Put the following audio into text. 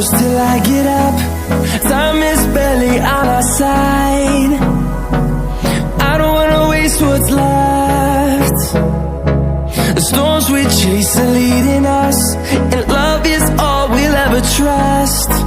close till I get up. Time is barely on our side. I don't wanna waste what's left. The storms we chase are leading us, and love is all we'll ever trust.